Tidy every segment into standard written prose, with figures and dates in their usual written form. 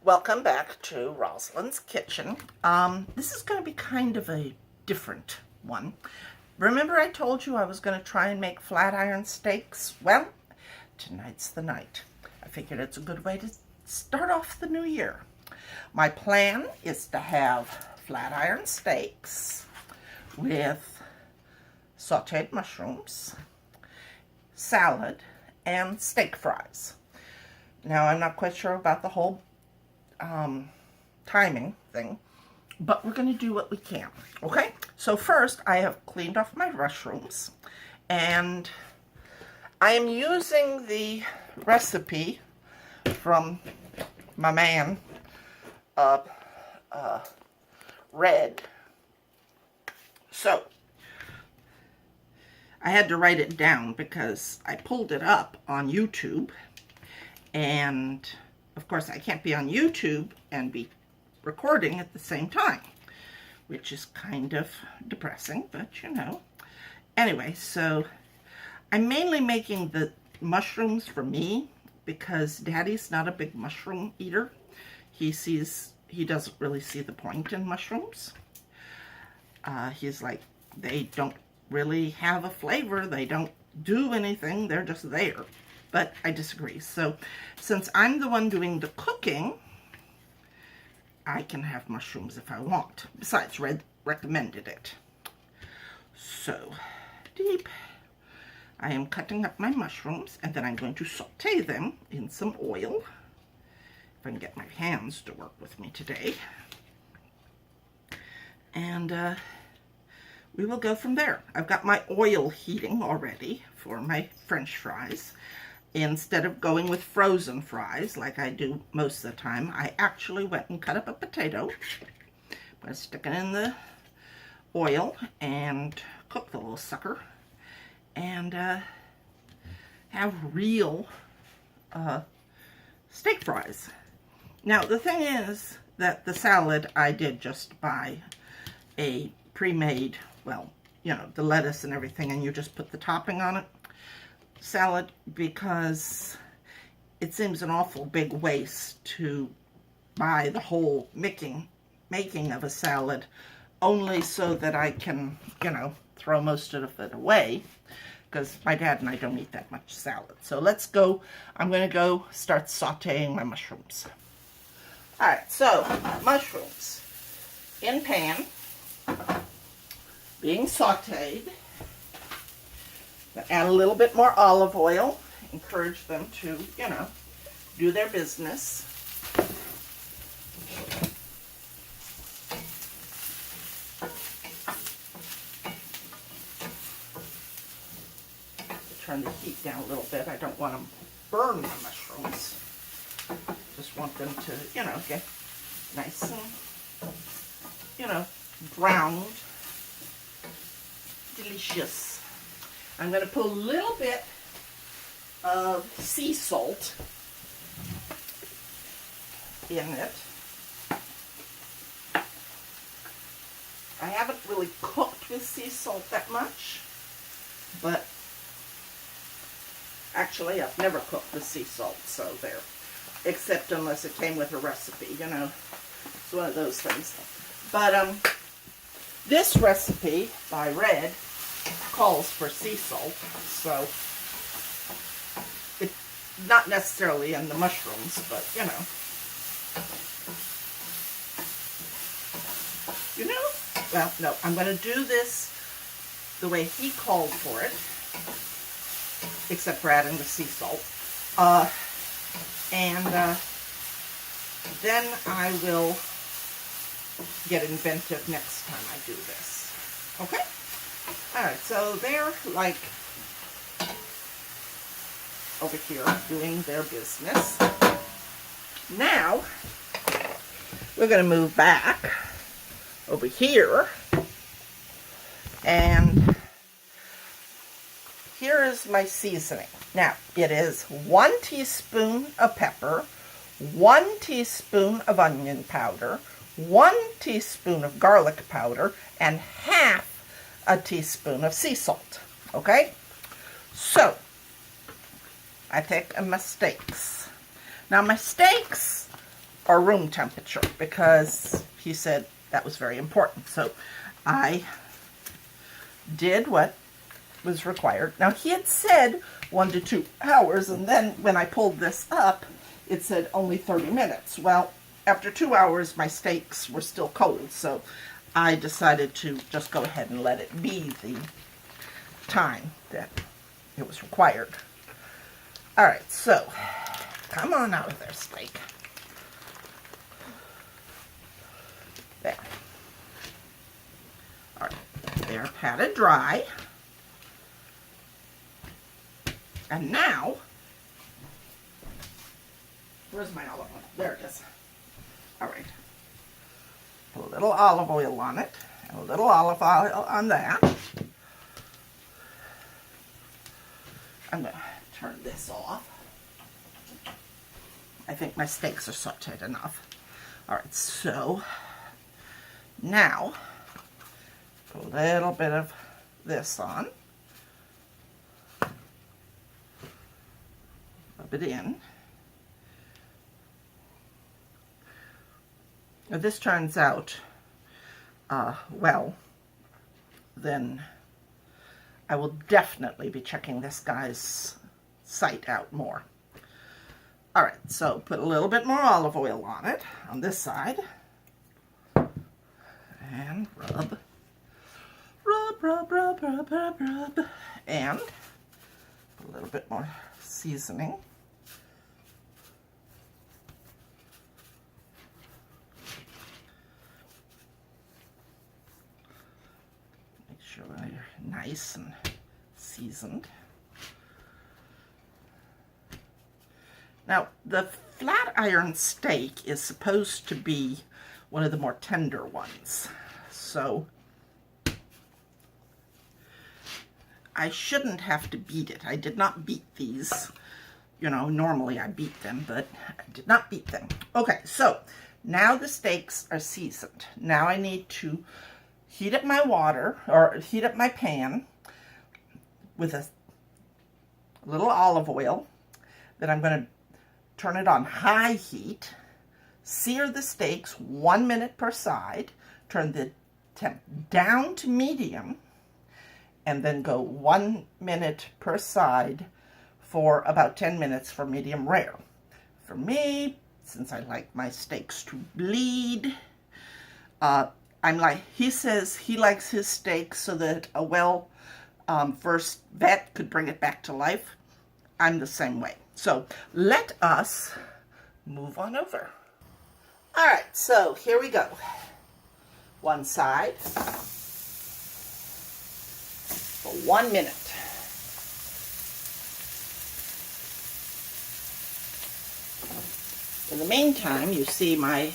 Welcome back to Rosalind's Kitchen. This is going to be kind of a different one. Remember I told you I was going to try and make flat iron steaks? Well, tonight's the night. I figured it's a good way to start off the new year. My plan is to have flat iron steaks with sauteed mushrooms, salad, and steak fries. Now, I'm not quite sure about the whole timing thing, but we're going to do what we can. Okay, so first I have cleaned off my mushrooms, and I am using the recipe from my man Red. So I had to write it down because I pulled it up on YouTube, and of course, I can't be on YouTube and be recording at the same time, which is kind of depressing, but you know. Anyway, so I'm mainly making the mushrooms for me because Daddy's not a big mushroom eater. He doesn't really see the point in mushrooms. He's like, they don't really have a flavor. They don't do anything. They're just there. But I disagree. So since I'm the one doing the cooking, I can have mushrooms if I want. Besides, Red recommended it. So deep. I am cutting up my mushrooms, and then I'm going to saute them in some oil. If I can get my hands to work with me today. And we will go from there. I've got my oil heating already for my French fries. Instead of going with frozen fries like I do most of the time, I actually went and cut up a potato. I'm going to stick it in the oil and cook the little sucker and have real steak fries. Now the thing is that the salad I did just buy a pre-made, well, you know, the lettuce and everything, and you just put the topping on it. Salad, because it seems an awful big waste to buy the whole making of a salad only so that I can, you know, throw most of it away, because my dad and I don't eat that much salad. So let's go. I'm going to go start sauteing my mushrooms. All right, so mushrooms in pan being sauteed. Add a little bit more olive oil. Encourage them to, you know, do their business. Turn the heat down a little bit. I don't want to burn the mushrooms. Just want them to, you know, get nice and, you know, browned. Delicious. I'm going to put a little bit of sea salt in it. I haven't really cooked with sea salt that much, but actually I've never cooked with sea salt, so there. Except unless it came with a recipe, you know. It's one of those things. But this recipe by Red calls for sea salt, so it's not necessarily in the mushrooms, but you know. Well, no, I'm going to do this the way he called for it, except for adding the sea salt. And then I will get inventive next time I do this. Okay? Alright, so they're like over here doing their business. Now, we're going to move back over here, and here is my seasoning. Now, it is 1 teaspoon of pepper, 1 teaspoon of onion powder, 1 teaspoon of garlic powder, and half a teaspoon of sea salt. Okay? So, I take my steaks. Now, my steaks or room temperature, because he said that was very important. So I did what was required. Now, he had said 1 to 2 hours, and then when I pulled this up, it said only 30 minutes. Well, after 2 hours, my steaks were still cold, so I decided to just go ahead and let it be the time that it was required. All right, so come on out of there, steak. There. All right, they're patted dry. And now, where's my olive oil? There it is. All right. Put a little olive oil on it, and a little olive oil on that. I'm going to turn this off. I think my steaks are sauteed enough. All right, so now put a little bit of this on. Rub it in. If this turns out well, then I will definitely be checking this guy's site out more. All right, so put a little bit more olive oil on it, on this side, and rub, rub, rub, rub, rub, rub, rub, and a little bit more seasoning. Make sure they're nice and seasoned. Now, the flat iron steak is supposed to be one of the more tender ones, so I shouldn't have to beat it. I did not beat these. You know, normally I beat them, but I did not beat them. Okay, so now the steaks are seasoned. Now I need to heat up my water, or heat up my pan with a little olive oil. Then I'm going to turn it on high heat, sear the steaks 1 minute per side, turn the temp down to medium, and then go 1 minute per side for about 10 minutes for medium rare. For me, since I like my steaks to bleed, I'm like, he says he likes his steak so that a first vet could bring it back to life. I'm the same way. So let us move on over. All right, so here we go. One side for 1 minute. In the meantime, you see my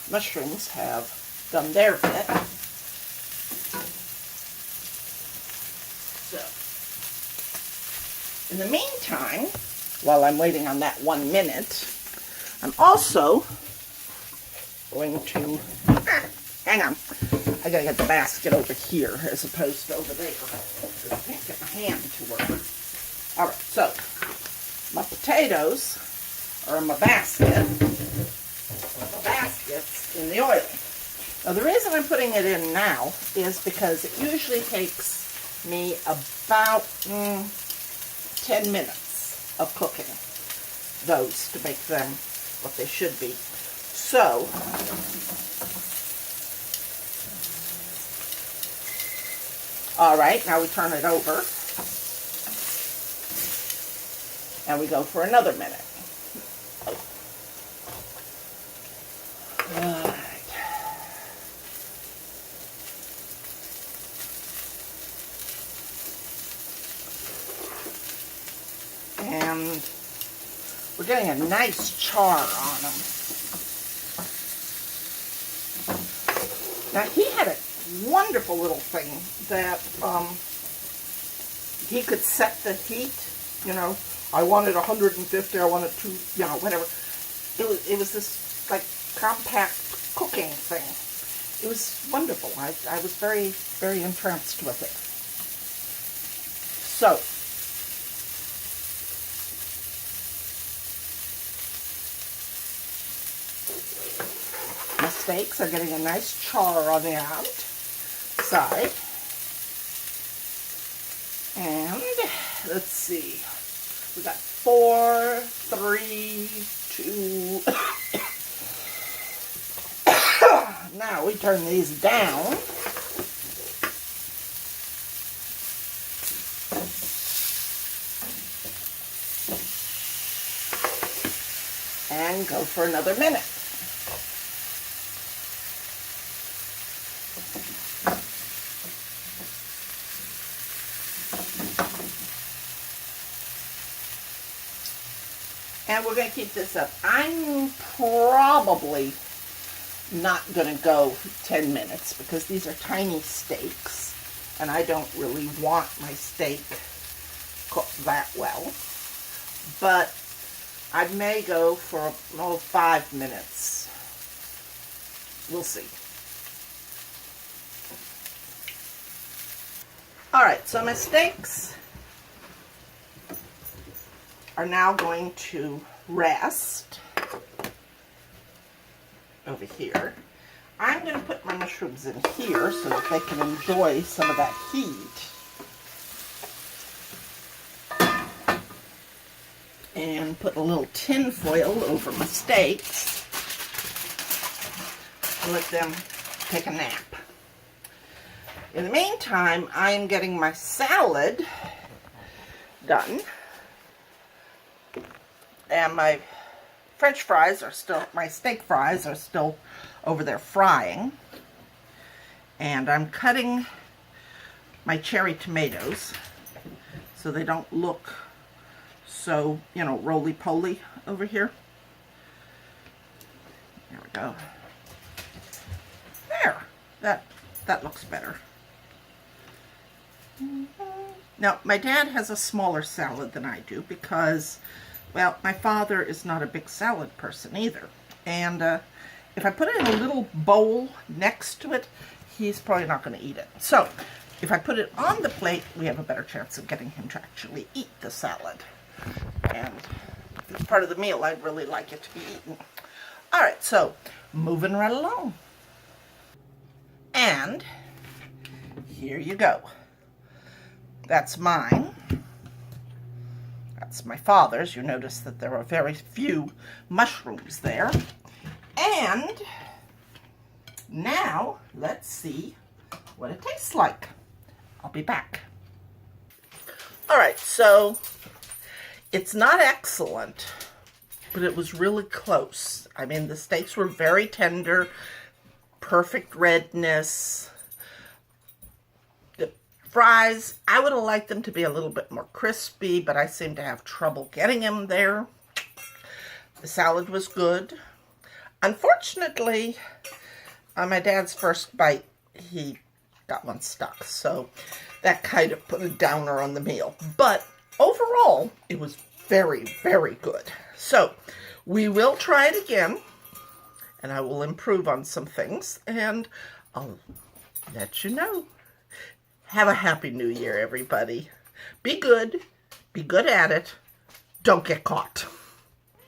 mushrooms have done their bit. So, in the meantime, while I'm waiting on that 1 minute, I'm also going to, hang on, I gotta get the basket over here as opposed to over there. I can't get my hand to work. All right, so my potatoes are in my basket. My basket's in the oil. Now the reason I'm putting it in now is because it usually takes me about 10 minutes of cooking those to make them what they should be. So, all right, now we turn it over and we go for another minute. All right. And we're getting a nice char on them. Now, he had a wonderful little thing that he could set the heat, you know, I wanted 150, I wanted two, you know, whatever. It was this, like, compact cooking thing. It was wonderful. I was very, very entranced with it. So, My steaks are getting a nice char on the outside. And let's see. We got 4, 3, 2. Now we turn these down. And go for another minute. And we're going to keep this up. I'm probably not going to go 10 minutes because these are tiny steaks and I don't really want my steak cooked that well. But I may go for 5 minutes. We'll see. Alright, so my steaks are now going to rest over here. I'm going to put my mushrooms in here so that they can enjoy some of that heat. And put a little tin foil over my steaks and let them take a nap. In the meantime, I am getting my salad done. And my French fries are still, my steak fries are still over there frying. And I'm cutting my cherry tomatoes so they don't look so, you know, roly-poly over here. There we go. There. That looks better. Now, my dad has a smaller salad than I do because, well, my father is not a big salad person either. And if I put it in a little bowl next to it, he's probably not going to eat it. So, if I put it on the plate, we have a better chance of getting him to actually eat the salad. And if it's part of the meal, I'd really like it to be eaten. Alright, so moving right along. And here you go. That's mine. That's my father's. You notice that there are very few mushrooms there. And now let's see what it tastes like. I'll be back. Alright, so it's not excellent, but it was really close. I mean, the steaks were very tender, perfect redness. The fries, I would have liked them to be a little bit more crispy, but I seem to have trouble getting them there. The salad was good. Unfortunately, on my dad's first bite, he got one stuck, so that kind of put a downer on the meal. But overall, it was very, very good. So, we will try it again, and I will improve on some things, and I'll let you know. Have a Happy New Year, everybody. Be good at it. Don't get caught.